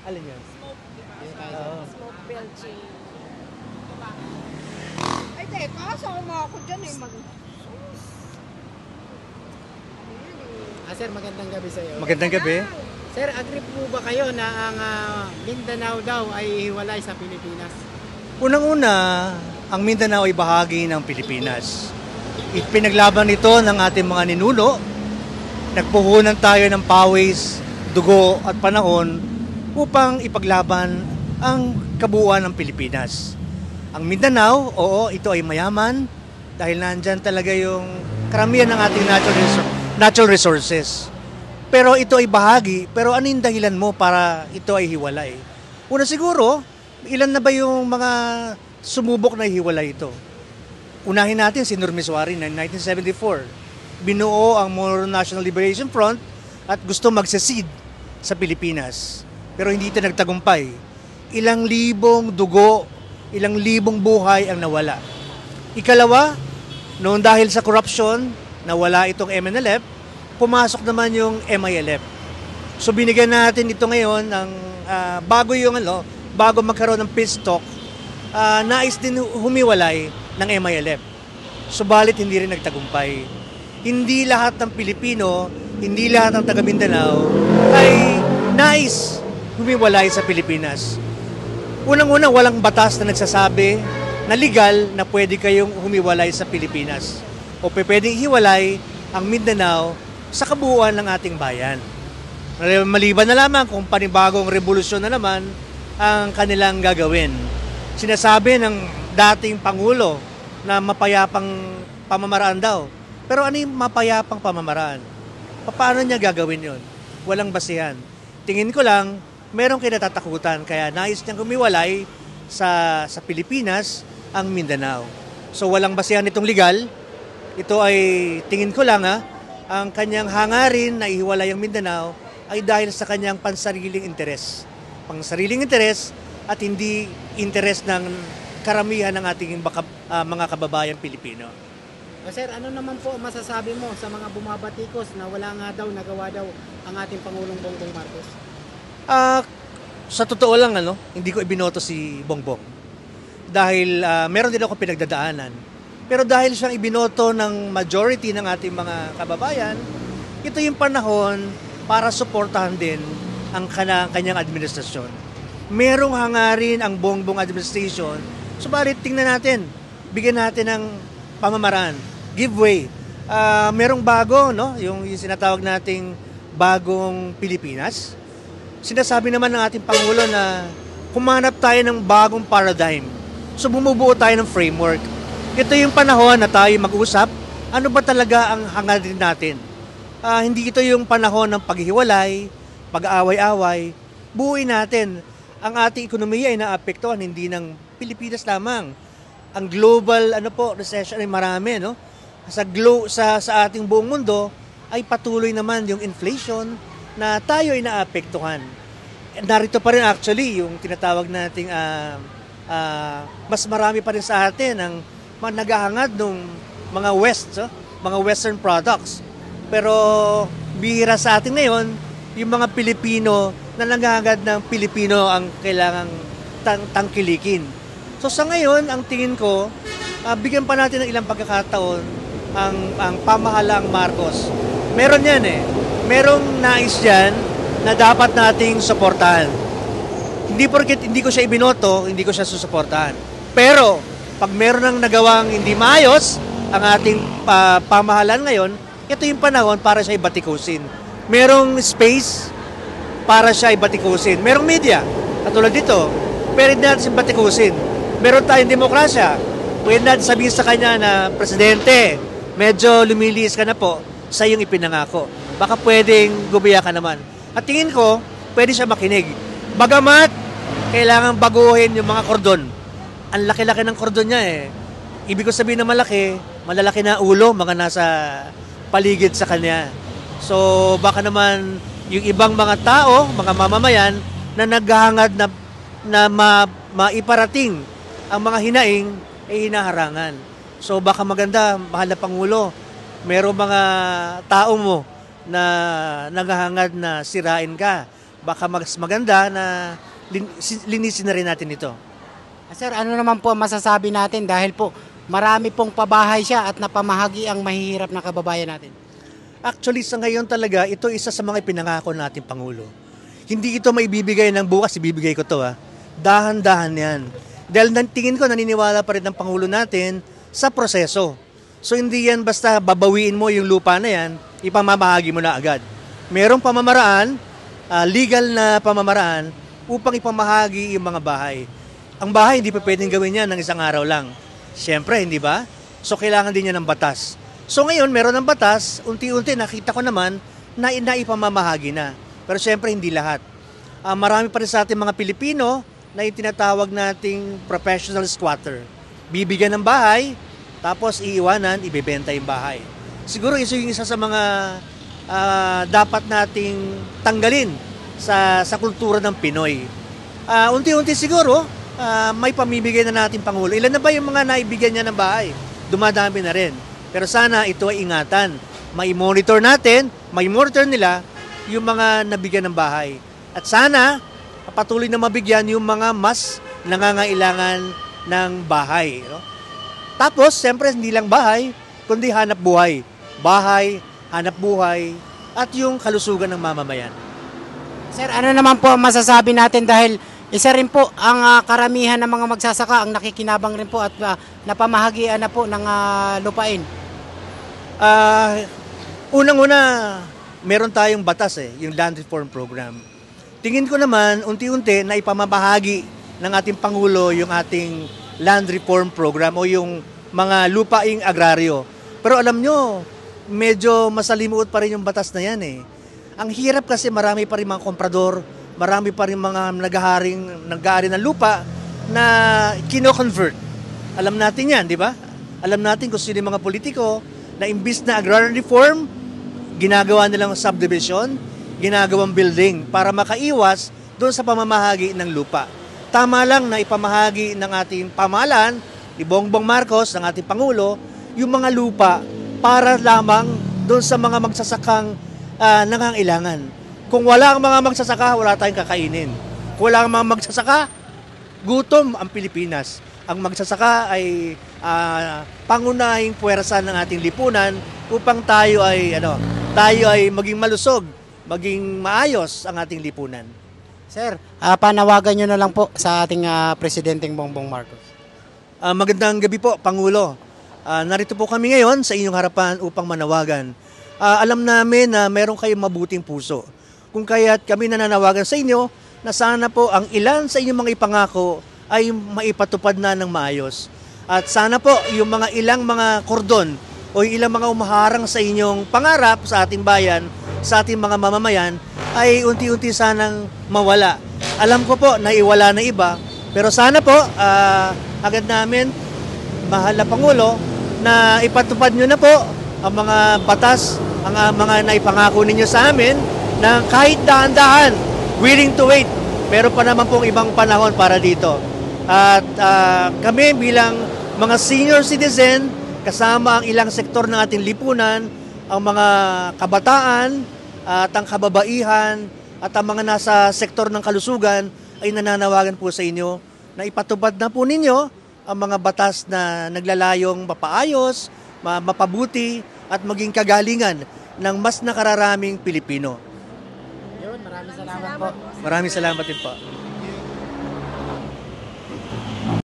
Alin yun? Smoke, di ba? Oo. Smoke belching. Diba? Ay, teka, sama ako dyan eh. Ano yan eh? Sir, magandang gabi sa iyo. Magandang gabi. Sir, agree po ba kayo na ang Mindanao daw ay hiwalay sa Pilipinas? Unang-una, ang Mindanao ay bahagi ng Pilipinas. Pinaglaban ito ng ating mga ninuno. Nagpuhunan tayo ng pawis, dugo at panahon upang ipaglaban ang kabuuan ng Pilipinas. Ang Mindanao, oo, ito ay mayaman dahil nandyan talaga yung karamihan ng ating natural resources. Pero ito ay bahagi, pero ano yung dahilan mo para ito ay hiwalay? Una siguro, ilan na ba yung mga sumubok na hiwalay ito? Unahin natin si Norme Suarez na 1974. Binuo ang Moro National Liberation Front at gusto magsesid sa Pilipinas. Pero hindi ito nagtagumpay. Ilang libong dugo, ilang libong buhay ang nawala. Ikalawa, noon dahil sa corruption, nawala itong MNLF, pumasok naman yung MILF. So binigyan natin ito ngayon ng bago magkaroon ng peace talk, nais din humiwalay ng MILF. Subalit hindi rin nagtagumpay. Hindi lahat ng Pilipino, hindi lahat ng taga Mindanao ay nais humiwalay sa Pilipinas. Unang-una, walang batas na nagsasabi na legal na pwede kayong humiwalay sa Pilipinas. O pwedeng hiwalay ang Mindanao sa kabuuan ng ating bayan. Maliban na lamang kung panibagong revolusyon na naman ang kanilang gagawin. Sinasabi ng dating Pangulo na mapayapang pamamaraan daw. Pero ano yung mapayapang pamamaraan? Paano niya gagawin yon? Walang basihan. Tingin ko lang, merong kinatatakutan kaya nais niyang humiwalay sa Pilipinas ang Mindanao. So walang basihan itong legal. Ito ay tingin ko lang ang kanyang hangarin na ihiwalay ang Mindanao ay dahil sa kanyang pansariling interes. Pansariling interes at hindi interes ng karamihan ng ating mga kababayan Pilipino. Sir, ano naman po masasabi mo sa mga bumabatikos na wala nga daw, nagawa daw ang ating Pangulong Bongbong Marcos? Sa totoo lang, hindi ko ibinoto si Bongbong. Dahil meron din ako pinagdadaanan. Pero dahil siyang ibinoto ng majority ng ating mga kababayan, ito yung panahon para suportahan din ang kanyang administrasyon. Merong hangarin ang Bongbong administration, subalit tingnan natin, bigyan natin ng pamamaraan, give way. Merong bago, yung sinatawag nating bagong Pilipinas. Sinasabi naman ng ating Pangulo na kumanap tayo ng bagong paradigm. So bumubuo tayo ng framework. Ito yung panahon na tayo mag-usap, ano ba talaga ang hangarin natin? Hindi ito yung panahon ng paghihiwalay, pag-aaway-away. Buuin natin. Ang ating ekonomiya ay naapektuhan, hindi ng Pilipinas lamang. Ang global recession ay marami. Sa ating buong mundo ay patuloy naman yung inflation na tayo ay naapektuhan. Narito pa rin actually yung tinatawag nating mas marami pa rin sa atin ang naghahangad ng mga mga Western products. Pero bihira sa atin ngayon, yung mga Pilipino na naghahangad ng Pilipino ang kailangang tangkilikin. So sa ngayon, ang tingin ko, bigyan pa natin ng ilang pagkakataon ang pamahalaang Marcos. Meron yan Merong nais dyan na dapat nating suportahan. Hindi porket hindi ko siya ibinoto, hindi ko siya susuportahan. Pero pag meron ng nagawang hindi maayos ang ating pamahalaan ngayon, ito yung panahon para siya ibatikusin. Merong space para siya ibatikusin. Merong media, katulad dito, pwede natin siya batikusin. Meron tayong demokrasya, pwede natin sabihin sa kanya na, Presidente, medyo lumiliis ka na po sa iyong ipinangako. Baka pwedeng gubiya ka naman. At tingin ko, pwede siya makinig. Bagamat, kailangan baguhin yung mga kordon. Ang laki-laki ng kordon niya Ibig ko sabihin na malalaki na ulo, mga nasa paligid sa kanya. So baka naman yung ibang mga tao, mga mamamayan na naghahangad na maiparating ang mga hinaing ay hinaharangan. So baka maganda, mahal na Pangulo, merong mga tao mo na naghahangad na sirain ka. baka mas maganda na linisin na rin natin ito. Sir, ano naman po ang masasabi natin dahil po marami pong pabahay siya at napamahagi ang mahihirap na kababayan natin? Actually, sa ngayon talaga, ito isa sa mga pinangako nating Pangulo. Hindi ito maibibigay ng bukas, ibibigay ko to. Dahan-dahan yan. Dahil tingin ko, naniniwala pa rin ng Pangulo natin sa proseso. So hindi yan basta babawiin mo yung lupa na yan, ipamamahagi mo na agad. Merong pamamaraan, legal na pamamaraan, upang ipamahagi yung mga bahay. Ang bahay, hindi pa pwedeng gawin yan ng isang araw lang. Siyempre, hindi ba? So, kailangan din yan ng batas. So, ngayon, meron ng batas, unti-unti, nakita ko naman na ipamamahagi na. Pero siyempre, hindi lahat. Marami pa rin sa ating mga Pilipino na itinatawag nating professional squatter. Bibigyan ng bahay, tapos iiwanan, ibebenta yung bahay. Siguro, yung isa sa mga dapat nating tanggalin sa kultura ng Pinoy. Unti-unti siguro, may pamibigay na natin Pangulo. Ilan na ba yung mga naibigyan niya ng bahay? Dumadami na rin. Pero sana ito ay ingatan. Mai-monitor natin, mai-monitor nila yung mga nabigyan ng bahay. At sana, patuloy na mabigyan yung mga mas nangangailangan ng bahay. No? Tapos, siyempre, hindi lang bahay, kundi hanap buhay. Bahay, hanap buhay, at yung kalusugan ng mamamayan. Sir, ano naman po ang masasabi natin dahil isa rin po ang karamihan ng mga magsasaka ang nakikinabang rin po at napamahagian na po ng lupain. Unang-una, meron tayong batas yung Land Reform Program. Tingin ko naman, unti-unti na ipamamahagi ng ating Pangulo yung ating Land Reform Program o yung mga lupaing agraryo. Pero alam nyo, medyo masalimuot pa rin yung batas na yan Ang hirap kasi marami pa rin mga komprador, marami pa rin mga nag-aari ng lupa na kino-convert. Alam natin yan, di ba? Alam natin kung sino yung mga politiko na imbis na agrarian reform, ginagawa nilang subdivision, ginagawang building para makaiwas doon sa pamamahagi ng lupa. Tama lang na ipamahagi ng ating pamahalaan, ni Bongbong Marcos, ng ating Pangulo, yung mga lupa para lamang doon sa mga magsasakang nangangailangan. Kung wala ang mga magsasaka, wala tayong kakainin. Kung wala ang mga magsasaka, gutom ang Pilipinas. Ang magsasaka ay pangunahing puwersa ng ating lipunan upang tayo ay maging malusog, maging maayos ang ating lipunan. Sir, panawagan nyo na lang po sa ating Presidenteng Bongbong Marcos. Magandang gabi po, Pangulo. Narito po kami ngayon sa inyong harapan upang manawagan. Alam namin na meron kayong mabuting puso. Kung kaya't kami nananawagan sa inyo na sana po ang ilan sa inyong mga ipangako ay maipatupad na ng maayos. At sana po yung mga ilang mga kordon o yung ilang mga umaharang sa inyong pangarap sa ating bayan, sa ating mga mamamayan, ay unti-unti sanang mawala. Alam ko po na iwala na iba, pero sana po agad namin, mahal na Pangulo, na ipatupad nyo na po ang mga batas, ang mga naipangako ninyo sa amin na kahit dahan-dahan, willing to wait. Meron pa naman pong ibang panahon para dito. At kami bilang mga senior citizen, kasama ang ilang sektor ng ating lipunan, ang mga kabataan at ang kababaihan at ang mga nasa sektor ng kalusugan ay nananawagan po sa inyo na ipatupad na po ninyo ang mga batas na naglalayong mapaayos, mapabuti at maging kagalingan ng mas nakararaming Pilipino. Yun, maraming salamat po. Maraming salamat din po.